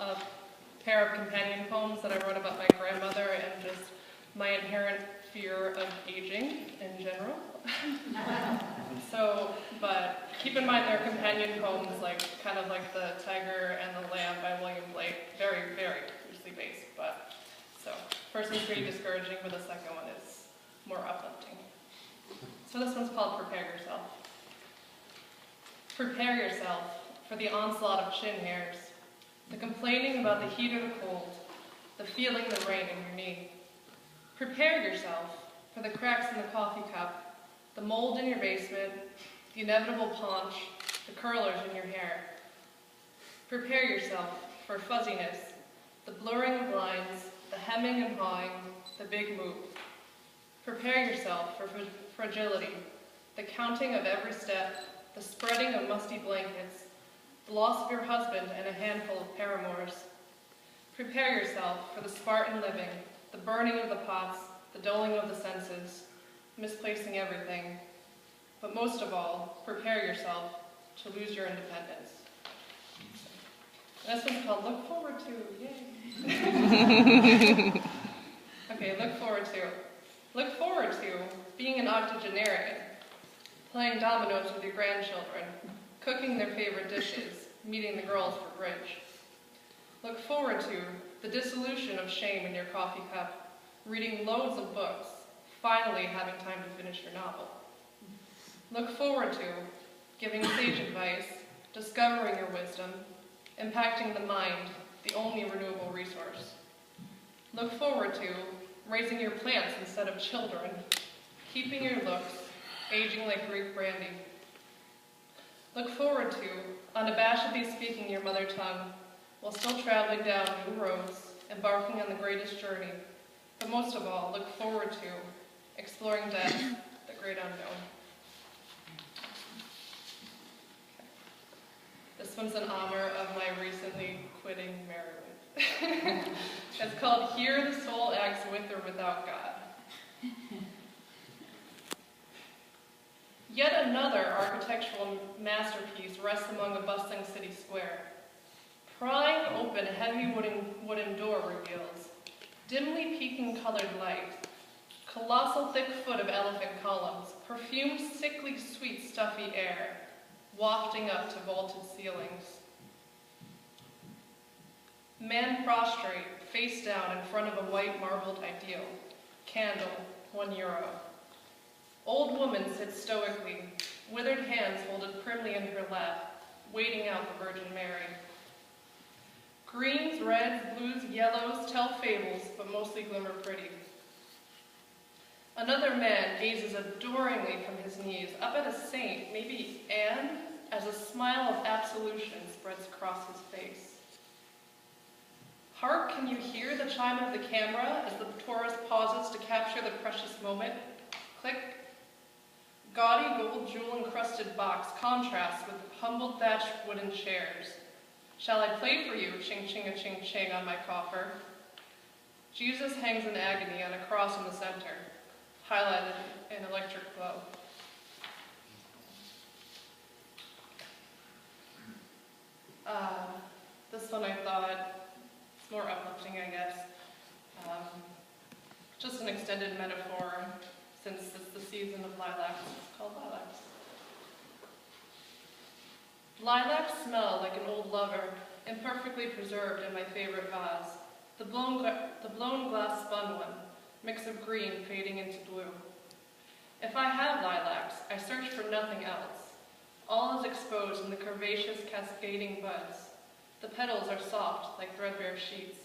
a pair of companion poems that I wrote about my grandmother and just my inherent fear of aging in general. But keep in mind they're companion poems, kind of like The Tiger and the Lamb by William Blake, very, very loosely based. So first one's pretty discouraging, but the second one is more uplifting. So this one's called Prepare Yourself. Prepare yourself for the onslaught of chin hairs, the complaining about the heat or the cold, the feeling the rain in your knee. Prepare yourself for the cracks in the coffee cup, the mold in your basement, the inevitable paunch, the curlers in your hair. Prepare yourself for fuzziness, the blurring of lines, the hemming and hawing, the big move. Prepare yourself for fragility, the counting of every step, the spreading of musty blankets, the loss of your husband and a handful of paramours. Prepare yourself for the Spartan living, the burning of the pots, the dulling of the senses, misplacing everything. But most of all, prepare yourself to lose your independence. And this one's called Look Forward To. Yay! Okay, look forward to. Look forward to being an octogenarian, playing dominoes with your grandchildren, cooking their favorite dishes, meeting the girls for bridge. Look forward to the dissolution of shame in your coffee cup, reading loads of books, finally having time to finish your novel. Look forward to giving sage advice, discovering your wisdom, impacting the mind, the only renewable resource. Look forward to raising your plants instead of children, keeping your looks, aging like Greek brandy. Look forward to unabashedly speaking your mother tongue while still traveling down new roads, embarking on the greatest journey. But most of all, look forward to exploring death, the great unknown. This one's in honor of my recently quitting Maryland. It's called Here the Soul Acts With or Without God. Yet another architectural masterpiece rests among a bustling city square. Prying open a heavy wooden door reveals dimly peeking colored light, colossal thick foot of elephant columns, perfumed sickly sweet stuffy air, wafting up to vaulted ceilings. Man prostrate, face down in front of a white marbled ideal. Candle, €1. Old woman sits stoically, withered hands folded primly in her lap, waiting out the Virgin Mary. Greens, reds, blues, yellows tell fables, but mostly glimmer pretty. Another man gazes adoringly from his knees up at a saint, maybe Anne, as a smile of absolution spreads across his face. Hark, can you hear the chime of the camera as the tourist pauses to capture the precious moment? Click. Gaudy gold jewel-encrusted box contrasts with humble thatched wooden chairs. Shall I play for you, ching-ching-a-ching-ching on my coffer? Jesus hangs in agony on a cross in the center, highlighted in electric glow. This one I thought, it's more uplifting, I guess. Just an extended metaphor, since it's the season of lilacs. It's called Lilacs. Lilacs smell like an old lover, imperfectly preserved in my favorite vase. The blown glass spun one, mix of green fading into blue. If I have lilacs, I search for nothing else. All is exposed in the curvaceous, cascading buds. The petals are soft, like threadbare sheets.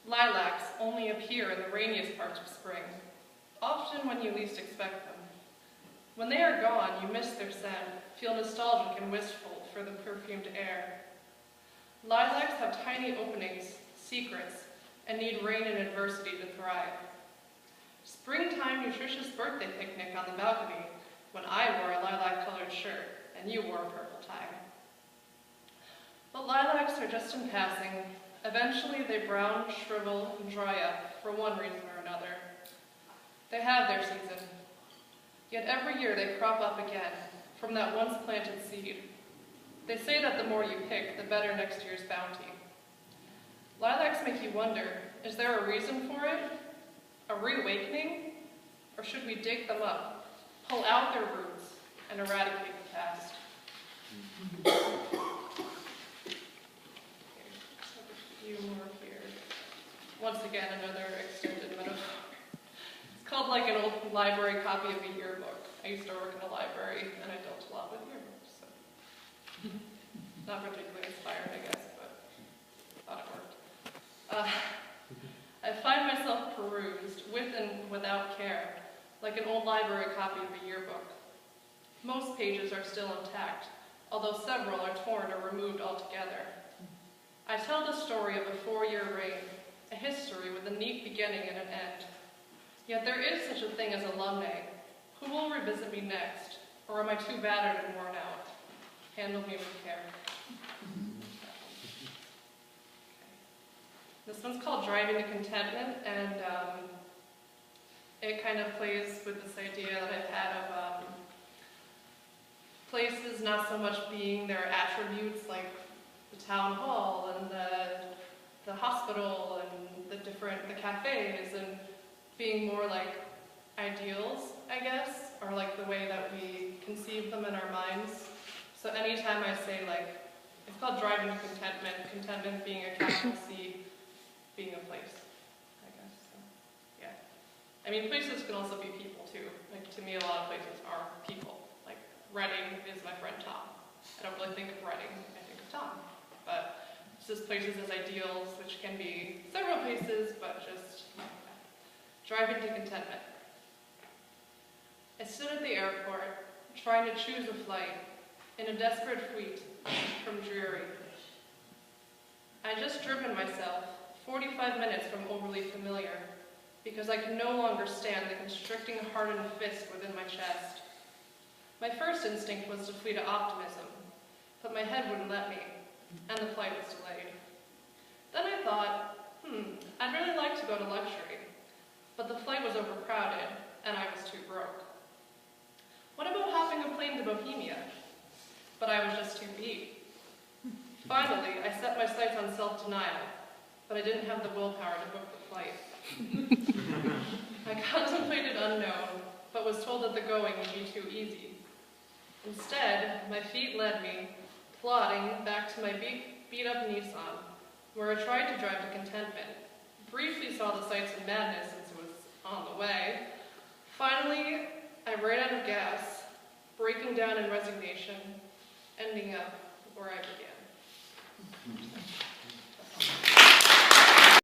Lilacs only appear in the rainiest parts of spring, often when you least expect them. When they are gone, you miss their scent, feel nostalgic and wistful for the perfumed air. Lilacs have tiny openings, secrets, and need rain and adversity to thrive. Springtime nutritious birthday picnic on the balcony when I wore a lilac-colored shirt and you wore a purple tie. But lilacs are just in passing. Eventually they brown, shrivel, and dry up for one reason or another. They have their season. Yet every year they crop up again from that once planted seed. They say that the more you pick, the better next year's bounty. Lilacs make you wonder, is there a reason for it? A reawakening? Or should we dig them up, pull out their roots, and eradicate the past? Okay, so a few more here. Once again, another extended metaphor. It's called like an old library copy of a yearbook. I used to work in a library, and I dealt a lot with yearbooks, so not particularly inspired, I guess, but thought it worked. I find myself perused, with and without care, like an old library copy of a yearbook. Most pages are still intact, although several are torn or removed altogether. I tell the story of a 4-year reign, a history with a neat beginning and an end. Yet there is such a thing as alumni. Who will revisit me next? Or am I too battered and worn out? Handle me with care. This one's called Driving to Contentment, and it kind of plays with this idea that I've had of places not so much being their attributes, like the town hall and the hospital and the cafes, and being more like ideals, I guess, or like the way that we conceive them in our minds. So anytime I say, like, it's called Driving to Contentment, contentment being a capital C, being a place, I guess. So, yeah. I mean, places can also be people too. Like, to me, a lot of places are people. Like, Reading is my friend Tom. I don't really think of Reading, I think of Tom. But it's just places as ideals, which can be several places, but just driving to contentment. I stood at the airport, trying to choose a flight, in a desperate fleet from dreary. I had just driven myself 45 minutes from overly familiar, because I could no longer stand the constricting hardened fist within my chest. My first instinct was to flee to optimism, but my head wouldn't let me, and the flight was delayed. Then I thought, I'd really like to go to luxury, but the flight was overcrowded, and I was too broke. What about hopping a plane to Bohemia? But I was just too beat. Finally, I set my sights on self-denial, but I didn't have the willpower to book the flight. I contemplated unknown, but was told that the going would be too easy. Instead, my feet led me, plodding back to my beat-up Nissan, where I tried to drive to contentment, briefly saw the sights of madness since it was on the way. Finally, I ran out of gas, breaking down in resignation, ending up where I began.